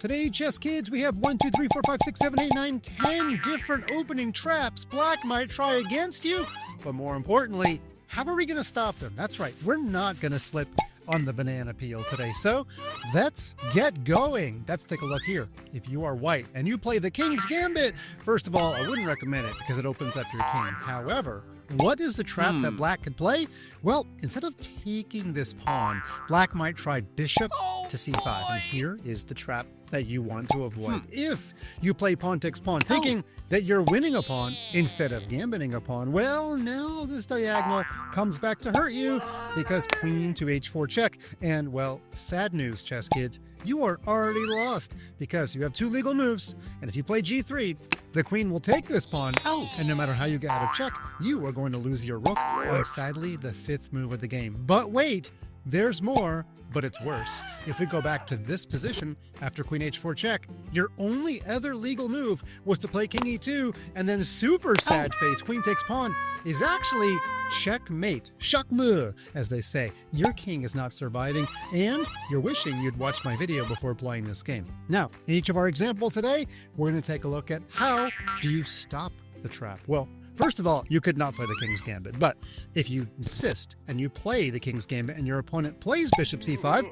Today, chess kids, we have 1, 2, 3, 4, 5, 6, 7, 8, 9, 10 different opening traps Black might try against you. But more importantly, how are we going to stop them? That's right, we're not going to slip on the banana peel today. So let's get going. Let's take a look here. If you are white and you play the King's Gambit, first of all, I wouldn't recommend it because it opens up your king. However, what is the trap that Black could play? Well, instead of taking this pawn, Black might try bishop to c5. And here is the trap that you want to avoid. If you play pawn takes pawn, thinking that you're winning a pawn instead of gambiting a pawn, well, now this diagonal comes back to hurt you because queen to h4 check. And, well, sad news, chess kids, you are already lost because you have two legal moves. And if you play g3, the queen will take this pawn, and no matter how you get out of check, you are going to lose your rook on, sadly, the fifth move of the game. But wait, there's more. But it's worse. If we go back to this position after queen h4 check, your only other legal move was to play king e2, and then super sad face queen takes pawn is actually checkmate, shakmur, as they say. Your king is not surviving, and you're wishing you'd watched my video before playing this game. Now, in each of our examples today, we're going to take a look at how do you stop the trap. Well, first of all, you could not play the King's Gambit, but if you insist and you play the King's Gambit and your opponent plays bishop c5,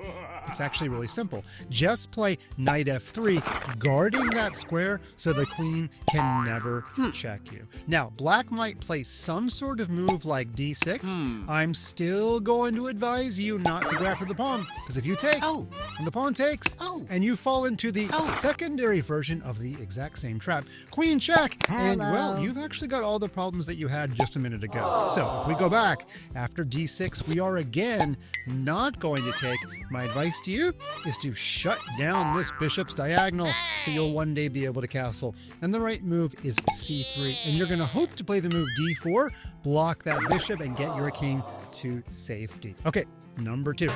it's actually really simple. Just play knight f3, guarding that square so the queen can never check you. Now, Black might play some sort of move like d6. I'm still going to advise you not to go after the pawn, because if you take and the pawn takes and you fall into the secondary version of the exact same trap, queen check, and well, you've actually got all the problems that you had just a minute ago. So if we go back after d6, we are again not going to take. My advice to you is to shut down this bishop's diagonal so you'll one day be able to castle. And the right move is c3, and you're going to hope to play the move d4, block that bishop, and get your king to safety. Okay, number 2.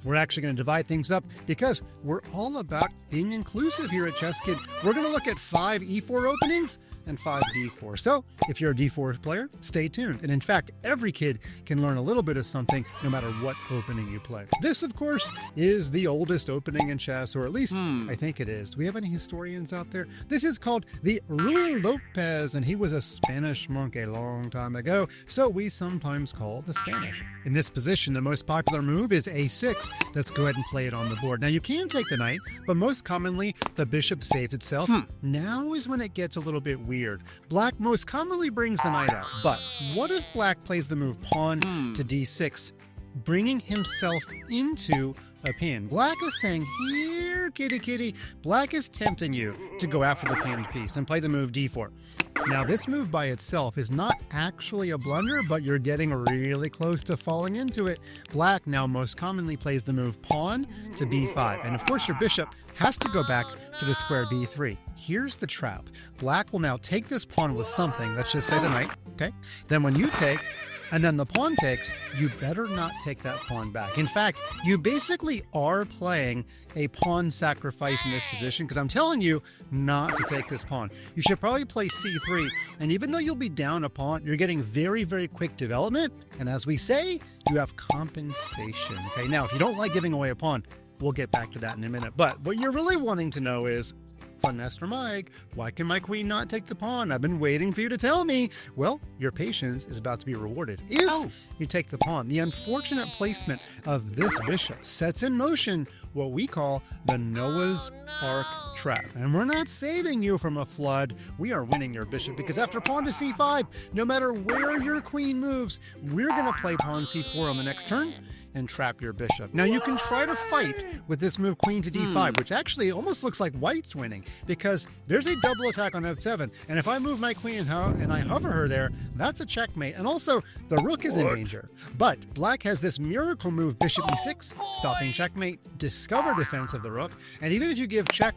We're actually going to divide things up because we're all about being inclusive here at ChessKid. We're going to look at 5 e4 openings and 5 d4. So if you're a d4 player, stay tuned. And in fact, every kid can learn a little bit of something no matter what opening you play. This, of course, is the oldest opening in chess, or at least I think it is. Do we have any historians out there? This is called the Ruy Lopez, and he was a Spanish monk a long time ago, so we sometimes call the Spanish. In this position, the most popular move is a6. Let's go ahead and play it on the board. Now, you can take the knight, but most commonly, the bishop saves itself. Now is when it gets a little bit weird. Black most commonly brings the knight out, but what if Black plays the move pawn to d6, bringing himself into a pin? Black is saying, here, kitty kitty. Black is tempting you to go after the pinned piece and play the move d4. Now, this move by itself is not actually a blunder, but you're getting really close to falling into it. Black now most commonly plays the move pawn to b5. And of course, your bishop has to go back to the square b3. Here's the trap. Black will now take this pawn with something. Let's just say the knight, okay? Then when you take, and then the pawn takes, you better not take that pawn back. In fact, you basically are playing a pawn sacrifice in this position because I'm telling you not to take this pawn. You should probably play c3, and even though you'll be down a pawn, you're getting very, very quick development, and as we say, you have compensation. Okay, now if you don't like giving away a pawn, we'll get back to that in a minute, but what you're really wanting to know is, Fun Master Mike, why can my queen not take the pawn? I've been waiting for you to tell me. Well, your patience is about to be rewarded if you take the pawn. The unfortunate placement of this bishop sets in motion what we call the Noah's Ark trap. And we're not saving you from a flood. We are winning your bishop because after pawn to c5, no matter where your queen moves, we're going to play pawn c4 on the next turn and trap your bishop. Now, you can try to fight with this move queen to d5, which actually almost looks like white's winning because there's a double attack on f7, and if I move my queen and I hover her there, that's a checkmate, and also the rook is in danger. But Black has this miracle move bishop e6, stopping checkmate, discover defense of the rook, and even if you give check,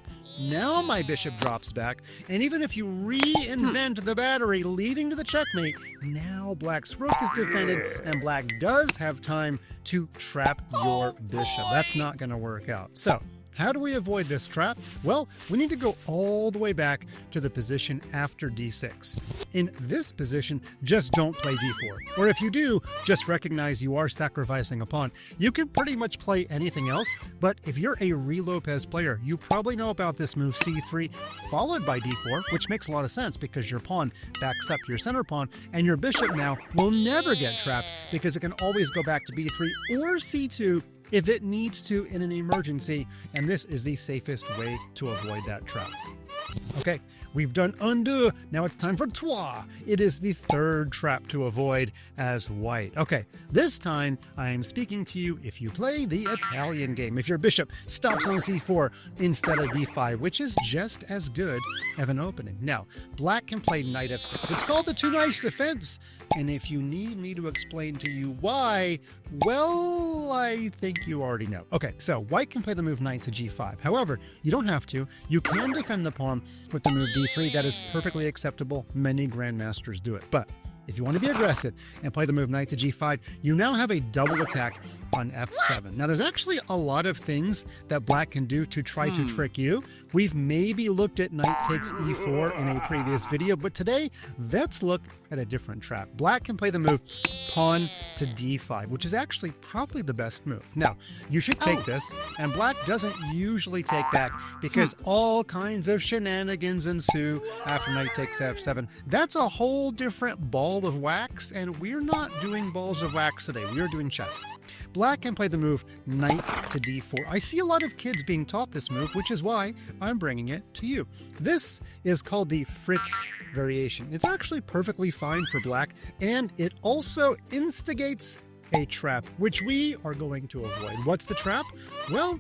now my bishop drops back, and even if you reinvent the battery leading to the checkmate, now Black's rook is defended, and Black does have time to trap your bishop. That's not going to work out. So How do we avoid this trap? Well, we need to go all the way back to the position after d6. In this position, just don't play d4. Or if you do, just recognize you are sacrificing a pawn. You can pretty much play anything else, but if you're a re-Lopez player, you probably know about this move c3 followed by d4, which makes a lot of sense because your pawn backs up your center pawn, and your bishop now will never get trapped because it can always go back to b3 or c2 if it needs to in an emergency, and this is the safest way to avoid that trap. Okay, we've done un deux. Now it's time for trois. It is the third trap to avoid as white. Okay, this time I am speaking to you if you play the Italian game. If your bishop stops on c4 instead of d5, which is just as good of an opening. Now, black can play knight f6. It's called the two knights defense. And if you need me to explain to you why, well, I think you already know. Okay, so white can play the move knight to g5. However, you don't have to. You can defend the pawn with the move d3. That is perfectly acceptable. Many grandmasters do it. But if you want to be aggressive and play the move knight to g5, you now have a double attack on f7. Now, there's actually a lot of things that black can do to try to trick you. We've maybe looked at knight takes e4 in a previous video, but today, let's look at a different trap. Black can play the move pawn to d5, which is actually probably the best move. Now, you should take this, and black doesn't usually take back because all kinds of shenanigans ensue after knight takes f7. That's a whole different ball of wax, and we're not doing balls of wax today. We are doing chess. Black can play the move knight to d4. I see a lot of kids being taught this move, which is why I'm bringing it to you. This is called the Fritz variation. It's actually perfectly fine for black, and it also instigates a trap, which we are going to avoid. What's the trap? Well,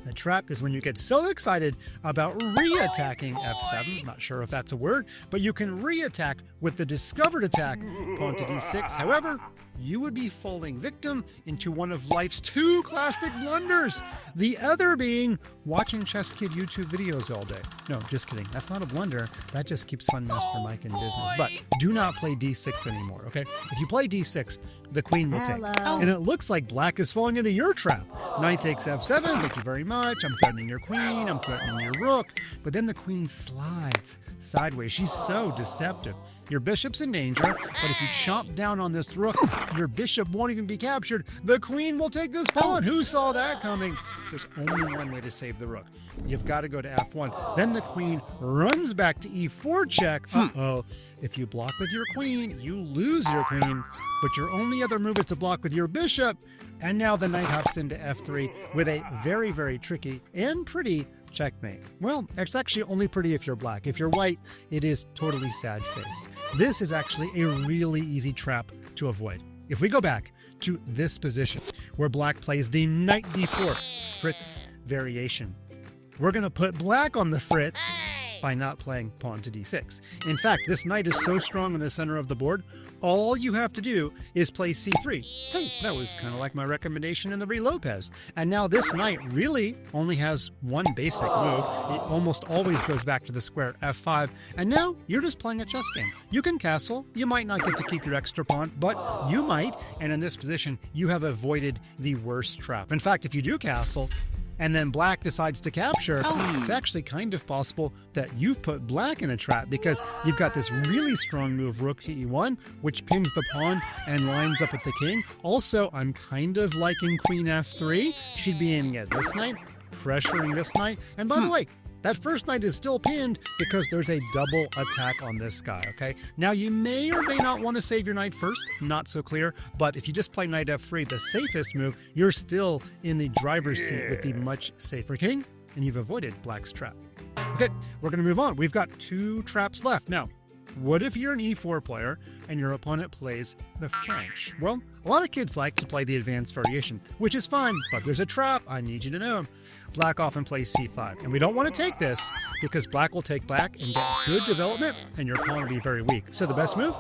the trap is when you get so excited about re-attacking f7, not sure if that's a word, but you can re-attack with the discovered attack, pawn to d6. However, you would be falling victim into one of life's two classic blunders. The other being watching ChessKid YouTube videos all day. No, just kidding. That's not a blunder. That just keeps Fun Master Mike in business. But do not play d6 anymore, okay? If you play d6, the queen will take. And it looks like black is falling into your trap. Knight takes f7. Thank you very much. I'm threatening your queen. I'm threatening your rook. But then the queen slides sideways. She's so deceptive. Your bishop's in danger, but if you chomp down on this rook, your bishop won't even be captured. The queen will take this pawn. Who saw that coming? There's only one way to save the rook. You've got to go to f1. Then the queen runs back to e4 check. Uh-oh. If you block with your queen, you lose your queen. But your only other move is to block with your bishop. And now the knight hops into f3 with a very, very tricky and pretty checkmate. Well, it's actually only pretty if you're black. If you're white, it is totally sad face. This is actually a really easy trap to avoid. If we go back to this position where black plays the knight d4 Fritz variation, we're going to put black on the Fritz by not playing pawn to d6. In fact, this knight is so strong in the center of the board, all you have to do is play c3. Hey, that was kind of like my recommendation in the re-Lopez. And now this knight really only has one basic move. It almost always goes back to the square f5. And now you're just playing a chess game. You can castle. You might not get to keep your extra pawn, but you might. And in this position, you have avoided the worst trap. In fact, if you do castle, and then black decides to capture, it's actually kind of possible that you've put black in a trap because you've got this really strong move, rook to e1, which pins the pawn and lines up with the king. Also, I'm kind of liking queen f3. She'd be aiming at this knight, pressuring this knight. And by the way, that first knight is still pinned because there's a double attack on this guy, okay? Now, you may or may not want to save your knight first, not so clear, but if you just play knight f3, the safest move, you're still in the driver's seat with the much safer king, and you've avoided black's trap. Okay, we're going to move on. We've got two traps left. Now, what if you're an e4 player and your opponent plays the French? Well, a lot of kids like to play the advanced variation, which is fine, but there's a trap. I need you to know. Black often plays c5, and we don't want to take this because black will take back and get good development, and your pawn will be very weak. So the best move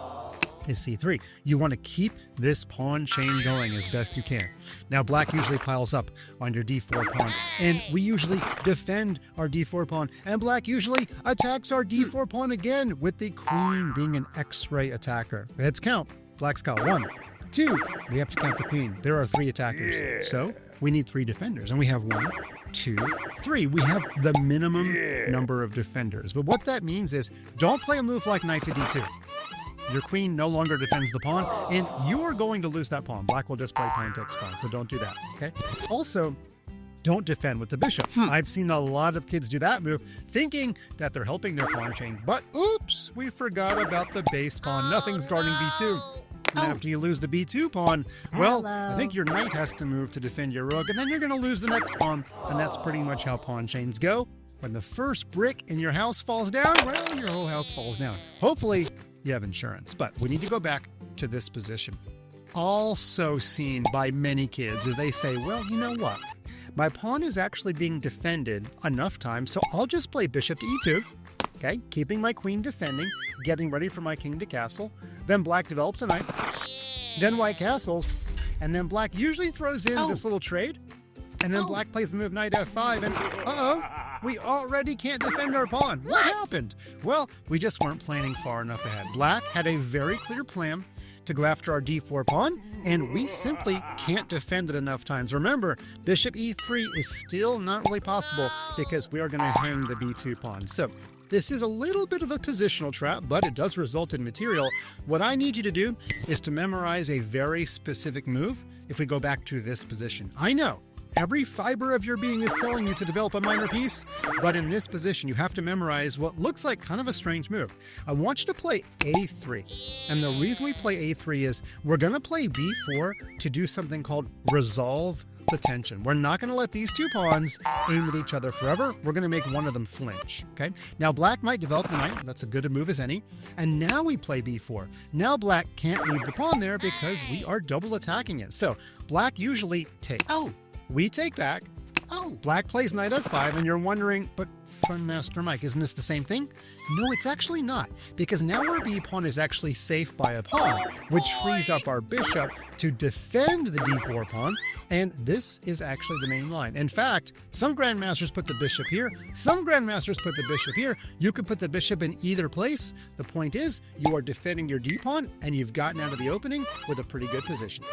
is c3. You want to keep this pawn chain going as best you can. Now, black usually piles up on your d4 pawn, and we usually defend our d4 pawn, and black usually attacks our d4 pawn again with the queen being an X-ray attacker. Heads count. Black's got 1, 2. We have to count the queen. There are 3 attackers. So we need 3 defenders, and we have 1, 2, 3. We have the minimum number of defenders. But what that means is don't play a move like knight to d2. Your queen no longer defends the pawn, and you are going to lose that pawn. Black will just play pawn takes pawn, so don't do that, okay? Also, don't defend with the bishop. I've seen a lot of kids do that move, thinking that they're helping their pawn chain, but oops, we forgot about the base pawn. Nothing's guarding b2. And after you lose the b2 pawn, well, I think your knight has to move to defend your rook, and then you're going to lose the next pawn, and that's pretty much how pawn chains go. When the first brick in your house falls down, well, your whole house falls down. Hopefully, you have insurance, but we need to go back to this position. Also seen by many kids is they say, well, you know what? My pawn is actually being defended enough times, so I'll just play bishop to e2, okay? Keeping my queen defending, getting ready for my king to castle. Then black develops a knight, then white castles, and then black usually throws in this little trade, and then black plays the move knight f5, and we already can't defend our pawn. What happened? Well, we just weren't planning far enough ahead. Black had a very clear plan to go after our d4 pawn, and we simply can't defend it enough times. Remember, bishop e3 is still not really possible because we are going to hang the b2 pawn. So this is a little bit of a positional trap, but it does result in material. What I need you to do is to memorize a very specific move if we go back to this position. I know every fiber of your being is telling you to develop a minor piece, but in this position, you have to memorize what looks like kind of a strange move. I want you to play a3. And the reason we play a3 is we're going to play b4 to do something called resolve the tension. We're not going to let these two pawns aim at each other forever. We're going to make one of them flinch, okay? Now, black might develop the knight. That's a good a move as any. And now we play b4. Now, black can't leave the pawn there because we are double attacking it. So, black usually takes. We take back. Black plays knight f5, and you're wondering, but Fun Master Mike, isn't this the same thing? No, it's actually not, because now our b pawn is actually safe by a pawn, which frees up our bishop to defend the d4 pawn, and this is actually the main line. In fact, some grandmasters put the bishop here, some grandmasters put the bishop here. You can put the bishop in either place. The point is, you are defending your d pawn, and you've gotten out of the opening with a pretty good position.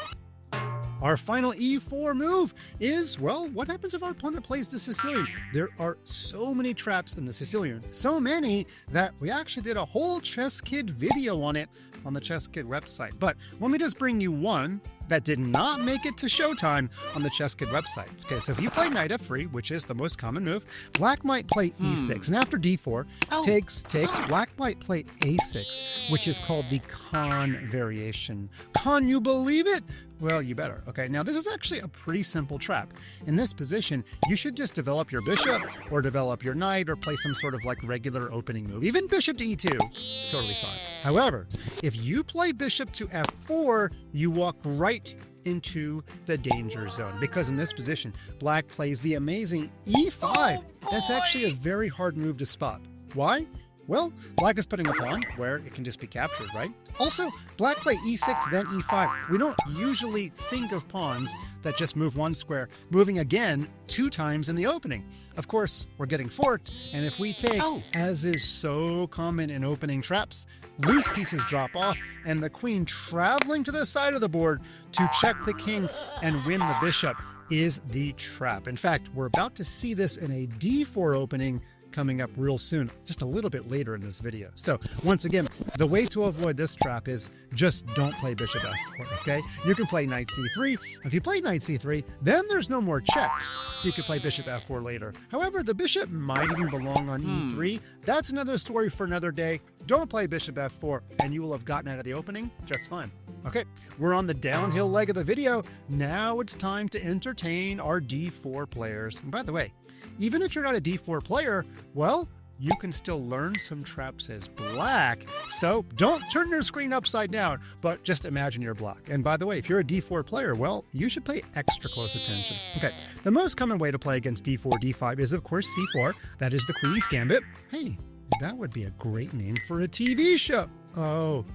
Our final e4 move is, well, what happens if our opponent plays the Sicilian? There are so many traps in the Sicilian, so many that we actually did a whole ChessKid video on it on the ChessKid website. But let me just bring you one that did not make it to showtime on the ChessKid website. Okay, so if you play knight f3, which is the most common move, black might play e6, and after d4 takes, black might play a6, which is called the Khan variation. Can you believe it? Well, you better. Okay, now this is actually a pretty simple trap. In this position, you should just develop your bishop or develop your knight or play some sort of like regular opening move. Even bishop to e2 is totally fine. However, if you play bishop to f4, you walk right into the danger zone, because in this position, black plays the amazing e5. That's actually a very hard move to spot. Why? Well, black is putting a pawn where it can just be captured, right? Also, black play e6, then e5. We don't usually think of pawns that just move one square, moving again 2 times in the opening. Of course, we're getting forked, and if we take, as is so common in opening traps, loose pieces drop off, and the queen traveling to the side of the board to check the king and win the bishop is the trap. In fact, we're about to see this in a d4 opening coming up real soon, just a little bit later in this video. So once again, the way to avoid this trap is just don't play bishop f4, okay? You can play knight c3. If you play knight c3, then there's no more checks, so you can play bishop f4 later. However, the bishop might even belong on e3. That's another story for another day. Don't play bishop f4, and you will have gotten out of the opening just fine. Okay, we're on the downhill leg of the video. Now it's time to entertain our d4 players. And by the way, even if you're not a d4 player, well, you can still learn some traps as black. So don't turn your screen upside down, but just imagine you're black. And by the way, if you're a d4 player, well, you should pay extra close attention. Okay, the most common way to play against d4, d5 is, of course, c4. That is the Queen's Gambit. Hey, that would be a great name for a TV show. Oh,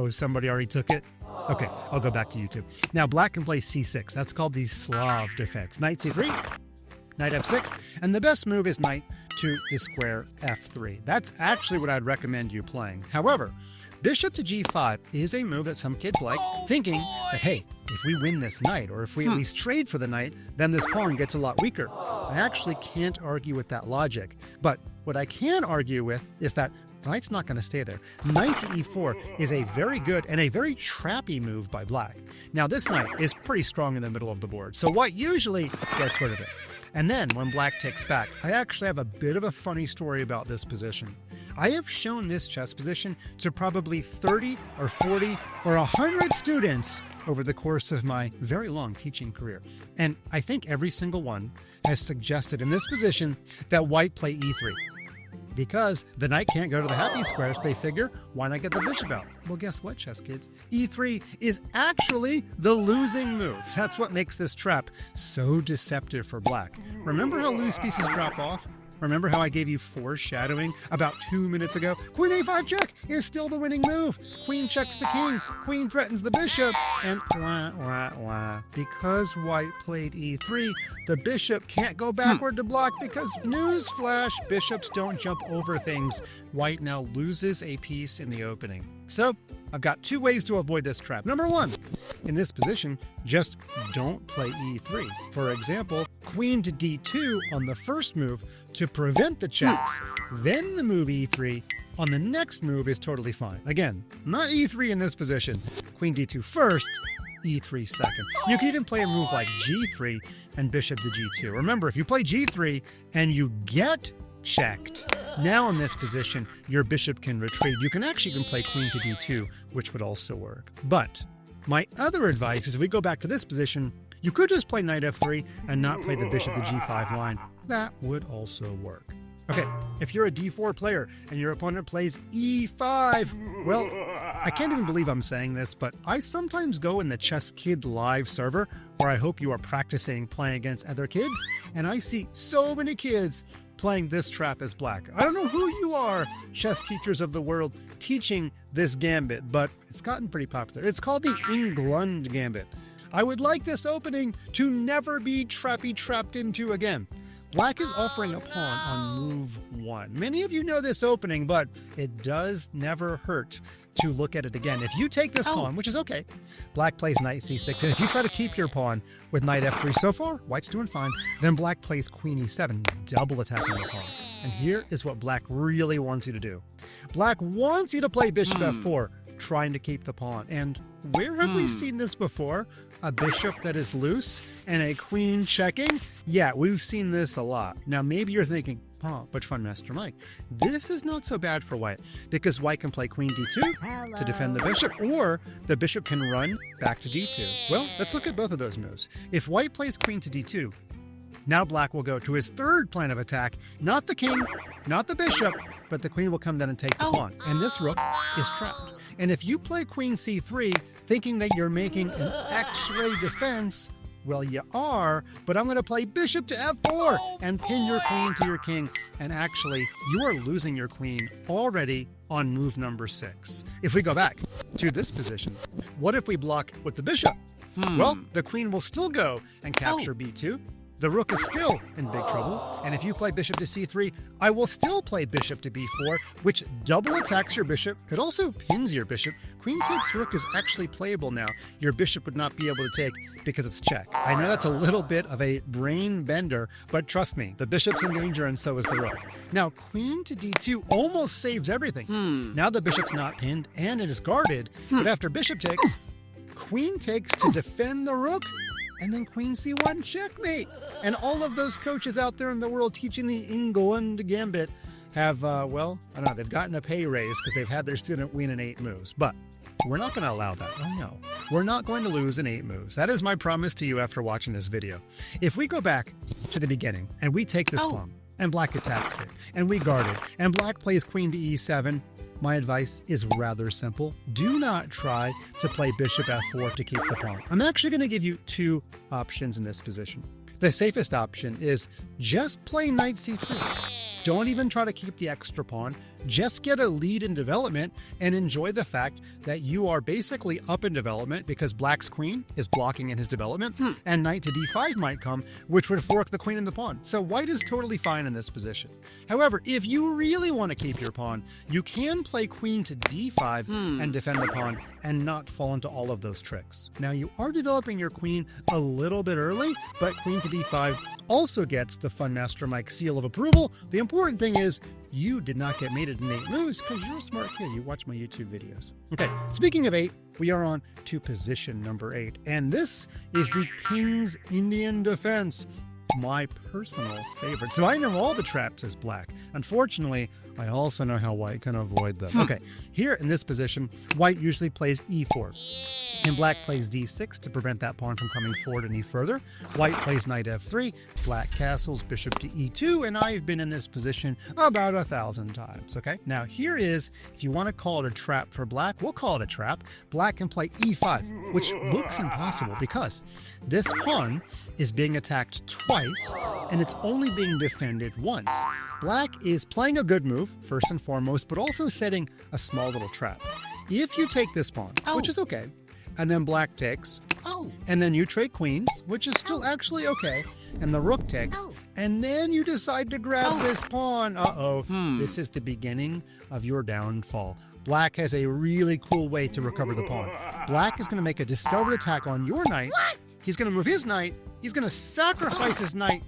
somebody already took it? Okay, I'll go back to YouTube. Now, black can play c6. That's called the Slav defense. Knight c3. Knight f6, and the best move is knight to the square f3. That's actually what I'd recommend you playing. However, Bishop to g5 is a move that some kids like, thinking that, hey, if we win this knight, or if we at least trade for the knight, then this pawn gets a lot weaker. I actually can't argue with that logic. But what I can argue with is that knight's not going to stay there. Knight to e4 is a very good and a very trappy move by black. Now, this knight is pretty strong in the middle of the board, so white usually gets rid of it. And then, when black takes back, I actually have a bit of a funny story about this position. I have shown this chess position to probably 30 or 40 or 100 students over the course of my very long teaching career. And I think every single one has suggested in this position that white play e3. Because the knight can't go to the happy square, so they figure, why not get the bishop out? Well, guess what, chess kids? e3 is actually the losing move. That's what makes this trap so deceptive for black. Remember how loose pieces drop off? Remember how I gave you foreshadowing about 2 minutes ago? Queen a5 check is still the winning move. Queen checks the king, queen threatens the bishop, and wah, wah, wah. Because white played e3, the bishop can't go backward to block because, newsflash, bishops don't jump over things. White now loses a piece in the opening. So, I've got 2 ways to avoid this trap. Number 1, in this position, just don't play e3. For example, queen to d2 on the first move to prevent the checks. Then the move e3 on the next move is totally fine. Again, not e3 in this position. Queen d2 first, e3 second. You can even play a move like g3 and bishop to g2. Remember, if you play g3 and you get checked, now in this position, your bishop can retreat. You can actually even play queen to d2, which would also work. But my other advice is, if we go back to this position, you could just play knight f3 and not play the bishop to g5 line. That would also work. Okay, if you're a d4 player and your opponent plays e5, well, I can't even believe I'm saying this, but I sometimes go in the ChessKid live server, where I hope you are practicing playing against other kids, and I see so many kids playing this trap as black. I don't know who you are, chess teachers of the world, teaching this gambit, but it's gotten pretty popular. It's called the England gambit. I would like this opening to never be trapped into again. Black is offering a pawn on move 1. Many of you know this opening, but it does never hurt to look at it again. If you take this pawn, which is okay, black plays knight c6, and if you try to keep your pawn with knight f3, so far, white's doing fine, then black plays queen e7, double attacking the pawn. And here is what black really wants you to do. Black wants you to play bishop f4, trying to keep the pawn. And where have we seen this before? A bishop that is loose and a queen checking? Yeah, we've seen this a lot. Now, maybe you're thinking, oh, but Fun Master Mike, this is not so bad for white, because white can play queen d2 to defend the bishop, or the bishop can run back to d2. Well, let's look at both of those moves. If white plays queen to d2, now black will go to his third plan of attack, not the king, not the bishop, but the queen will come down and take the pawn, and this rook is trapped. And if you play queen c3, thinking that you're making an X-ray defense, well, you are, but I'm going to play bishop to f4 and pin your queen to your king. And actually, you are losing your queen already on move number 6. If we go back to this position, what if we block with the bishop? Well, the queen will still go and capture b2. The rook is still in big trouble, and if you play bishop to c3, I will still play bishop to b4, which double attacks your bishop. It also pins your bishop. Queen takes rook is actually playable now. Your bishop would not be able to take because it's check. I know that's a little bit of a brain bender, but trust me, the bishop's in danger and so is the rook. Now, queen to d2 almost saves everything. Now the bishop's not pinned and it is guarded, but after bishop takes, queen takes to defend the rook, and then queen c1 checkmate. And all of those coaches out there in the world teaching the England gambit have, well, I don't know, they've gotten a pay raise because they've had their student win in 8 moves. But we're not going to allow that. Oh no, we're not going to lose in 8 moves. That is my promise to you after watching this video. If we go back to the beginning and we take this pawn and black attacks it and we guard it and black plays queen to e7, my advice is rather simple. Do not try to play bishop f4 to keep the pawn. I'm actually going to give you 2 options in this position. The safest option is just play knight c3. Don't even try to keep the extra pawn. Just get a lead in development and enjoy the fact that you are basically up in development because black's queen is blocking in his development, and knight to d5 might come, which would fork the queen and the pawn. So white is totally fine in this position. However, if you really want to keep your pawn, you can play queen to d5 and defend the pawn and not fall into all of those tricks. Now, you are developing your queen a little bit early, but queen to d5 also gets the Fun Master Mike seal of approval. The important thing is you did not get mated in 8 moves because you're a smart kid. You watch my YouTube videos. Okay, speaking of 8, we are on to position number 8. And this is the King's Indian Defense, my personal favorite. So I know all the traps as black. Unfortunately, I also know how white can avoid them. Okay, here in this position, white usually plays e4. And black plays d6 to prevent that pawn from coming forward any further. White plays knight f3, black castles bishop to e2, and I've been in this position about 1,000 times, okay? Now here is, if you want to call it a trap for black, we'll call it a trap. Black can play e5, which looks impossible because this pawn is being attacked twice, and it's only being defended once. Black is playing a good move, first and foremost, but also setting a small little trap. If you take this pawn, which is okay, and then black takes, and then you trade queens, which is still actually okay, and the rook takes, and then you decide to grab this pawn. This is the beginning of your downfall. Black has a really cool way to recover the pawn. Black is going to make a discovered attack on your knight. He's going to move his knight. He's going to sacrifice his knight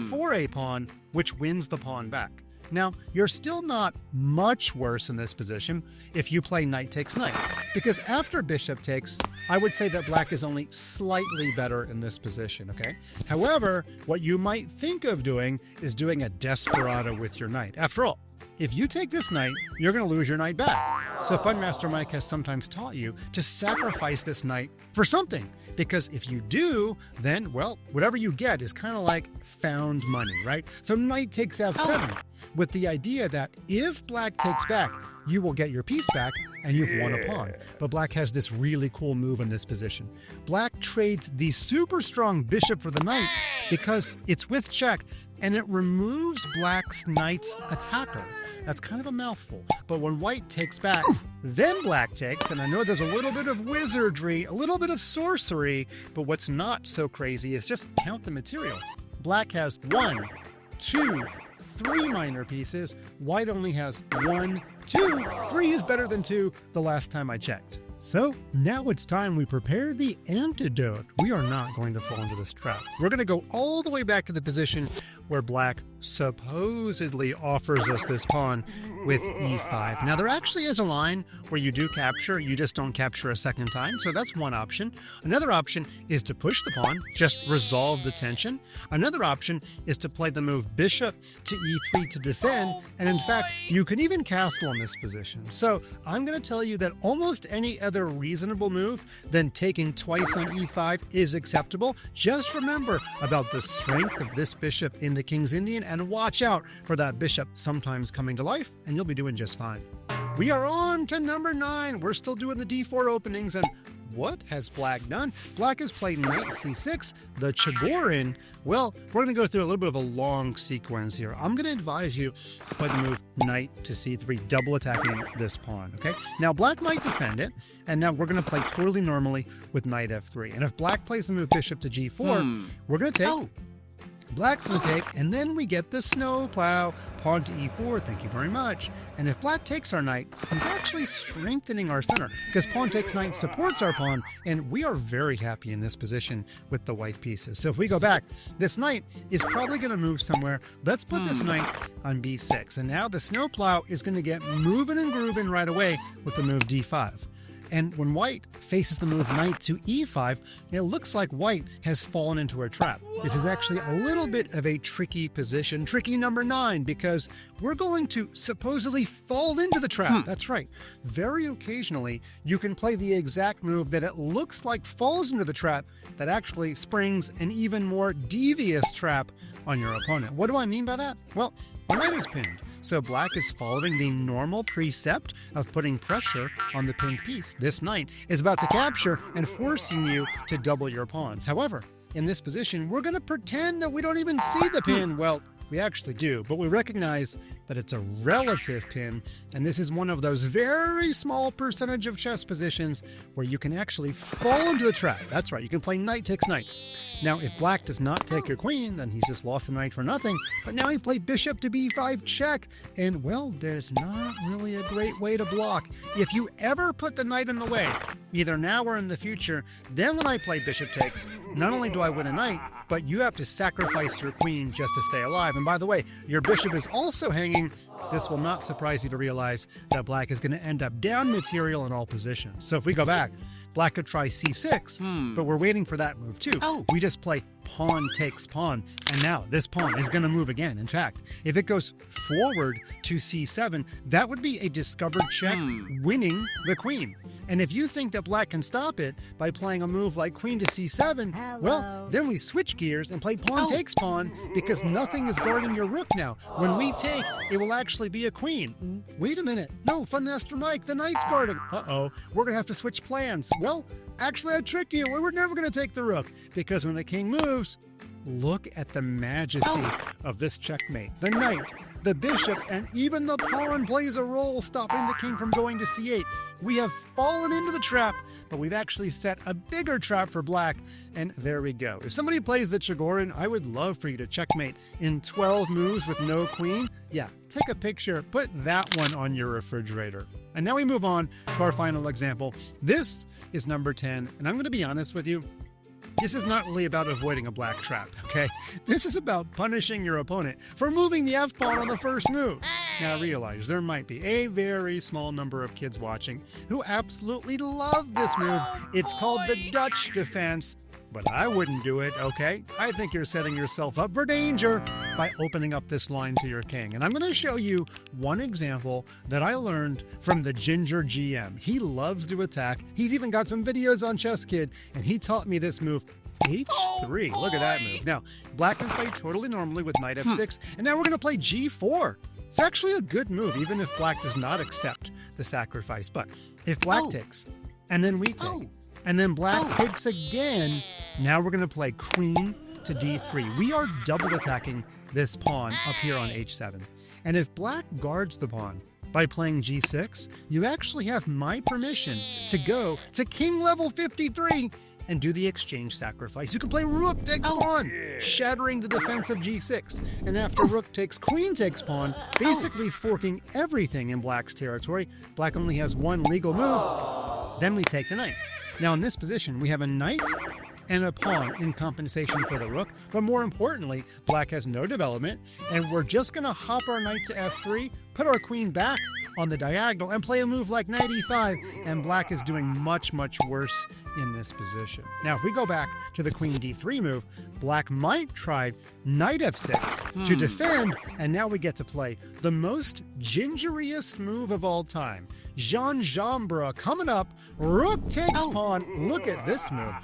for a pawn, which wins the pawn back. Now, you're still not much worse in this position if you play knight takes knight, because after bishop takes, I would say that black is only slightly better in this position, okay? However, what you might think of doing is doing a desperado with your knight. After all, if you take this knight, you're going to lose your knight back. So Fun Master Mike has sometimes taught you to sacrifice this knight for something. Because if you do, then, well, whatever you get is kind of like found money, right? So knight takes f7 with the idea that if black takes back, you will get your piece back and you've won a pawn. But black has this really cool move in this position. Black trades the super strong bishop for the knight because it's with check and it removes black's knight's attacker. That's kind of a mouthful. But when white takes back, then black takes, and I know there's a little bit of wizardry, a little bit of sorcery, but what's not so crazy is just count the material. Black has 1, 2, 3 minor pieces. White only has 1, 2. 3 is better than 2 the last time I checked. So now it's time we prepare the antidote. We are not going to fall into this trap. We're going to go all the way back to the position where black supposedly offers us this pawn with e5. Now, there actually is a line where you do capture, you just don't capture a second time, so that's one option. Another option is to push the pawn, just resolve the tension. Another option is to play the move bishop to e3 to defend, and in fact, you can even castle in this position. So I'm going to tell you that almost any other reasonable move than taking twice on e5 is acceptable. Just remember about the strength of this bishop in the King's Indian, and watch out for that bishop sometimes coming to life, and you'll be doing just fine. We are on to number 9. We're still doing the d4 openings, and what has black done? Black has played knight c6, the Chigorin. Well, we're going to go through a little bit of a long sequence here. I'm going to advise you to play the move knight to c3, double attacking this pawn, okay? Now, black might defend it, and now we're going to play totally normally with knight f3. And if black plays the move bishop to g4, we're going to take... Black's going to take, and then we get the snowplow, pawn to e4, thank you very much. And if black takes our knight, he's actually strengthening our center, because pawn takes knight supports our pawn, and we are very happy in this position with the white pieces. So if we go back, this knight is probably going to move somewhere. Let's put this knight on b6, and now the snowplow is going to get moving and grooving right away with the move d5. And when white faces the move knight to e5, it looks like white has fallen into a trap. This is actually a little bit of a tricky position, tricky number 9, because we're going to supposedly fall into the trap. That's right. Very occasionally, you can play the exact move that it looks like falls into the trap that actually springs an even more devious trap on your opponent. What do I mean by that? Well, the knight is pinned. So black is following the normal precept of putting pressure on the pinned piece. This knight is about to capture and forcing you to double your pawns. However, in this position, we're going to pretend that we don't even see the pin. Well, we actually do, but we recognize that it's a relative pin, and this is one of those very small percentage of chess positions where you can actually fall into the trap. That's right, you can play knight takes knight. Now, if black does not take your queen, then he's just lost the knight for nothing. But now he played bishop to b5 check, and well, there's not really a great way to block. If you ever put the knight in the way, either now or in the future, then when I play bishop takes, not only do I win a knight, but you have to sacrifice your queen just to stay alive. And by the way, your bishop is also hanging. This will not surprise you to realize that black is going to end up down material in all positions. So if we go back, black could try c6, but we're waiting for that move too. We just play pawn takes pawn, and now this pawn is going to move again. In fact, if it goes forward to c7, that would be a discovered check, winning the queen. And if you think that black can stop it by playing a move like queen to c7, well, then we switch gears and play pawn takes pawn, because nothing is guarding your rook now. When we take, it will actually be a queen. Wait a minute. No, Fun Master Mike, the knight's guarding. Uh-oh, we're going to have to switch plans. Well, actually, I tricked you. We were never going to take the rook, because when the king moves, look at the majesty of this checkmate. The knight, the bishop, and even the pawn plays a role, stopping the king from going to c8. We have fallen into the trap, but we've actually set a bigger trap for black, and there we go. If somebody plays the Chigorin, I would love for you to checkmate in 12 moves with no queen. Yeah, take a picture, put that one on your refrigerator. And now we move on to our final example. This is number 10, and I'm going to be honest with you. This is not really about avoiding a black trap, okay? This is about punishing your opponent for moving the f-pawn on the first move. Now realize there might be a very small number of kids watching who absolutely love this move. It's called the Dutch defense, but I wouldn't do it, okay? I think you're setting yourself up for danger by opening up this line to your king. And I'm going to show you one example that I learned from the Ginger GM. He loves to attack. He's even got some videos on ChessKid, and he taught me this move, h3. Look at that move. Now, black can play totally normally with knight f6, and now we're going to play g4. It's actually a good move, even if black does not accept the sacrifice. But if black takes, and then we take, and then black takes again, now we're going to play queen to d3. We are double attacking this pawn up here on h7. And if black guards the pawn by playing g6, you actually have my permission to go to king level 53 and do the exchange sacrifice. You can play rook takes pawn, shattering the defense of g6. And after rook takes queen takes pawn, basically forking everything in black's territory. Black only has one legal move. Then we take the knight. Now in this position, we have a knight and a pawn in compensation for the rook, but more importantly, black has no development, and we're just going to hop our knight to f3, put our queen back on the diagonal, and play a move like knight e5, and black is doing much, much worse in this position. Now, if we go back to the queen d3 move, black might try knight f6 to defend, and now we get to play the most gingeriest move of all time. Jean Jambra coming up, rook takes pawn. Look at this move.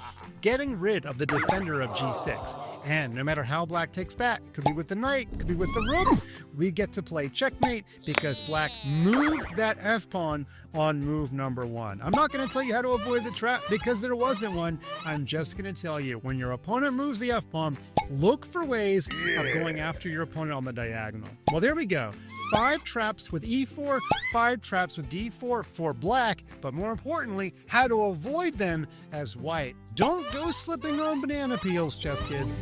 Getting rid of the defender of g6. And no matter how black takes back, could be with the knight, could be with the rook, we get to play checkmate because black moved that f-pawn on move number 1. I'm not going to tell you how to avoid the trap because there wasn't one. I'm just going to tell you, when your opponent moves the f-pawn, look for ways of going after your opponent on the diagonal. Well, there we go. 5 traps with e4, 5 traps with d4 for black, but more importantly, how to avoid them as white. Don't go slipping on banana peels, chess kids.